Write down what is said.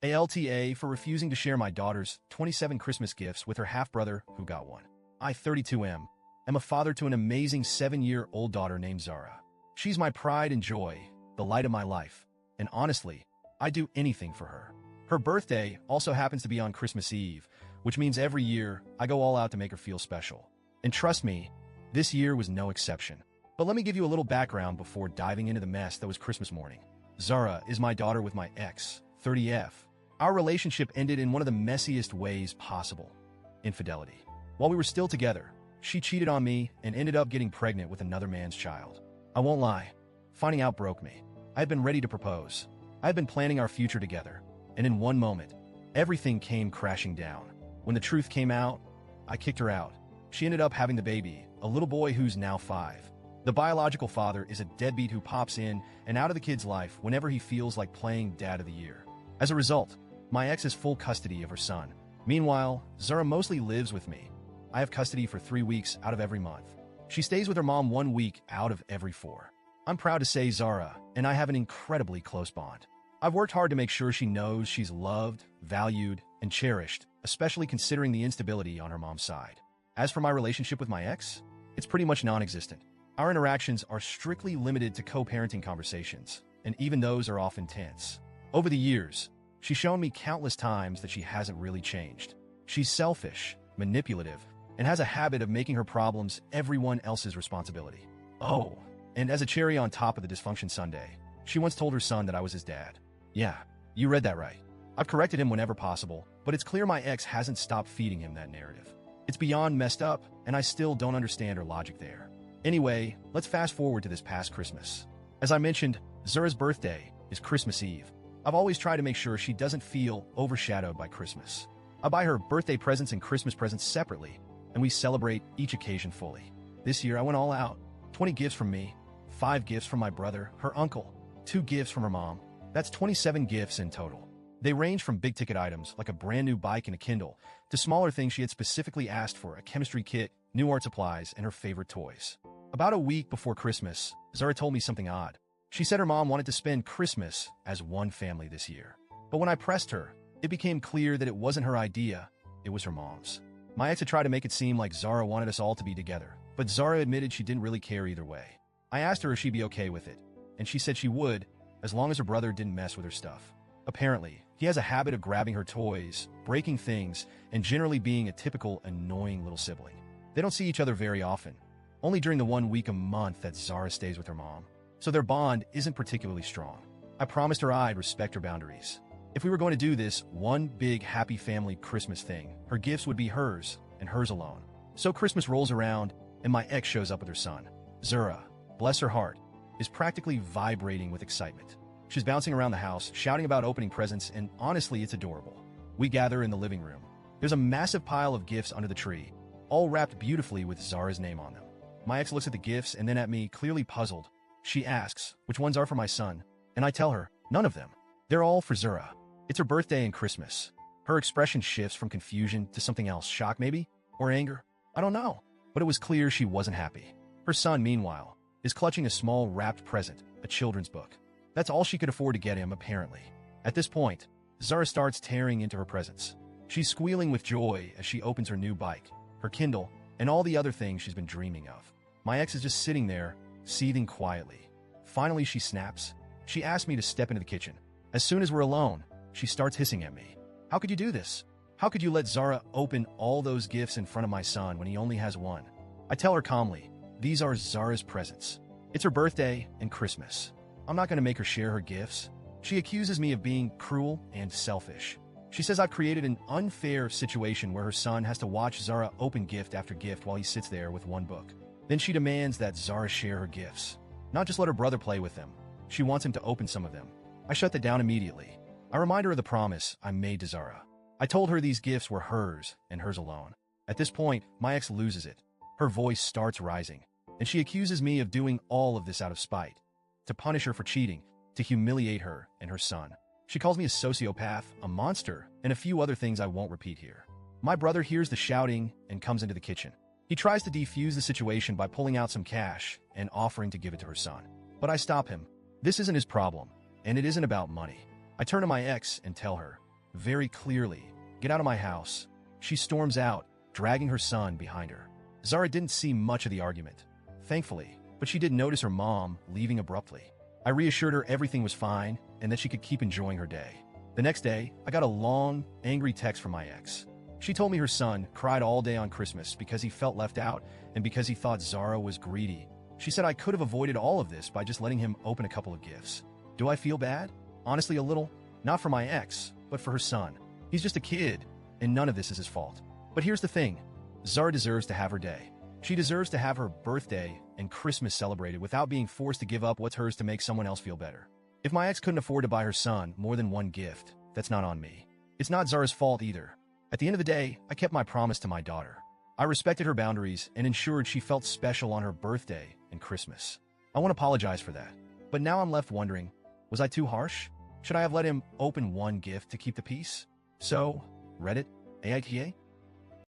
AlTA for refusing to share my daughter's 27 Christmas gifts with her half-brother who got one. I, 32M, am a father to an amazing 7-year-old daughter named Zara. She's my pride and joy, the light of my life, and honestly, I'd do anything for her. Her birthday also happens to be on Christmas Eve, which means every year I go all out to make her feel special. And trust me, this year was no exception. But let me give you a little background before diving into the mess that was Christmas morning. Zara is my daughter with my ex, 30F. Our relationship ended in one of the messiest ways possible: infidelity. While we were still together, she cheated on me and ended up getting pregnant with another man's child. I won't lie, finding out broke me. I had been ready to propose. I had been planning our future together, and in one moment, everything came crashing down. When the truth came out, I kicked her out. She ended up having the baby, a little boy who's now 5. The biological father is a deadbeat who pops in and out of the kid's life whenever he feels like playing Dad of the Year. As a result, my ex has full custody of her son. Meanwhile, Zara mostly lives with me. I have custody for 3 weeks out of every month. She stays with her mom 1 week out of every 4. I'm proud to say Zara and I have an incredibly close bond. I've worked hard to make sure she knows she's loved, valued, and cherished, especially considering the instability on her mom's side. As for my relationship with my ex, it's pretty much non-existent. Our interactions are strictly limited to co-parenting conversations, and even those are often tense. Over the years, she's shown me countless times that she hasn't really changed. She's selfish, manipulative, and has a habit of making her problems everyone else's responsibility. Oh, and as a cherry on top of the dysfunction sundae, she once told her son that I was his dad. Yeah, you read that right. I've corrected him whenever possible, but it's clear my ex hasn't stopped feeding him that narrative. It's beyond messed up, and I still don't understand her logic there. Anyway, let's fast forward to this past Christmas. As I mentioned, Zara's birthday is Christmas Eve. I've always tried to make sure she doesn't feel overshadowed by Christmas. I buy her birthday presents and Christmas presents separately, and we celebrate each occasion fully. This year I went all out. 20 gifts from me, 5 gifts from my brother, her uncle, 2 gifts from her mom. That's 27 gifts in total. They range from big-ticket items like a brand new bike and a Kindle to smaller things she had specifically asked for: a chemistry kit, new art supplies, and her favorite toys. About a week before Christmas, Zara told me something odd. She said her mom wanted to spend Christmas as one family this year. But when I pressed her, it became clear that it wasn't her idea, it was her mom's. My ex had tried to make it seem like Zara wanted us all to be together, but Zara admitted she didn't really care either way. I asked her if she'd be okay with it, and she said she would, as long as her brother didn't mess with her stuff. Apparently, he has a habit of grabbing her toys, breaking things, and generally being a typical annoying little sibling. They don't see each other very often, only during the 1 week a month that Zara stays with her mom, so their bond isn't particularly strong. I promised her I'd respect her boundaries. If we were going to do this one big happy family Christmas thing, her gifts would be hers and hers alone. So Christmas rolls around, and my ex shows up with her son. Zara, bless her heart, is practically vibrating with excitement. She's bouncing around the house, shouting about opening presents, and honestly, it's adorable. We gather in the living room. There's a massive pile of gifts under the tree, all wrapped beautifully with Zara's name on them. My ex looks at the gifts and then at me, clearly puzzled. She asks which ones are for my son, and I tell her, none of them. They're all for Zara. It's her birthday and Christmas. Her expression shifts from confusion to something else, shock maybe? Or anger? I don't know. But it was clear she wasn't happy. Her son, meanwhile, is clutching a small wrapped present, a children's book. That's all she could afford to get him, apparently. At this point, Zara starts tearing into her presents. She's squealing with joy as she opens her new bike, her Kindle, and all the other things she's been dreaming of. My ex is just sitting there, seething quietly. Finally, she snaps. She asks me to step into the kitchen. As soon as we're alone, she starts hissing at me. How could you do this? How could you let Zara open all those gifts in front of my son when he only has one? I tell her calmly, these are Zara's presents. It's her birthday and Christmas. I'm not going to make her share her gifts. She accuses me of being cruel and selfish. She says I've created an unfair situation where her son has to watch Zara open gift after gift while he sits there with one book. Then she demands that Zara share her gifts, not just let her brother play with them. She wants him to open some of them. I shut that down immediately. I remind her of the promise I made to Zara. I told her these gifts were hers and hers alone. At this point, my ex loses it. Her voice starts rising, and she accuses me of doing all of this out of spite, to punish her for cheating, to humiliate her and her son. She calls me a sociopath, a monster, and a few other things I won't repeat here. My brother hears the shouting and comes into the kitchen. He tries to defuse the situation by pulling out some cash and offering to give it to her son. But I stop him. This isn't his problem, and it isn't about money. I turn to my ex and tell her, very clearly, "Get out of my house." She storms out, dragging her son behind her. Zara didn't see much of the argument, thankfully, but she did notice her mom leaving abruptly. I reassured her everything was fine and that she could keep enjoying her day. The next day, I got a long, angry text from my ex. She told me her son cried all day on Christmas because he felt left out and because he thought Zara was greedy. She said I could have avoided all of this by just letting him open a couple of gifts. Do I feel bad? Honestly, a little. Not for my ex, but for her son. He's just a kid, and none of this is his fault. But here's the thing. Zara deserves to have her day. She deserves to have her birthday and Christmas celebrated without being forced to give up what's hers to make someone else feel better. If my ex couldn't afford to buy her son more than one gift, that's not on me. It's not Zara's fault either. At the end of the day, I kept my promise to my daughter. I respected her boundaries and ensured she felt special on her birthday and Christmas. I want to apologize for that. But now I'm left wondering, was I too harsh? Should I have let him open one gift to keep the peace? So, Reddit, AITA?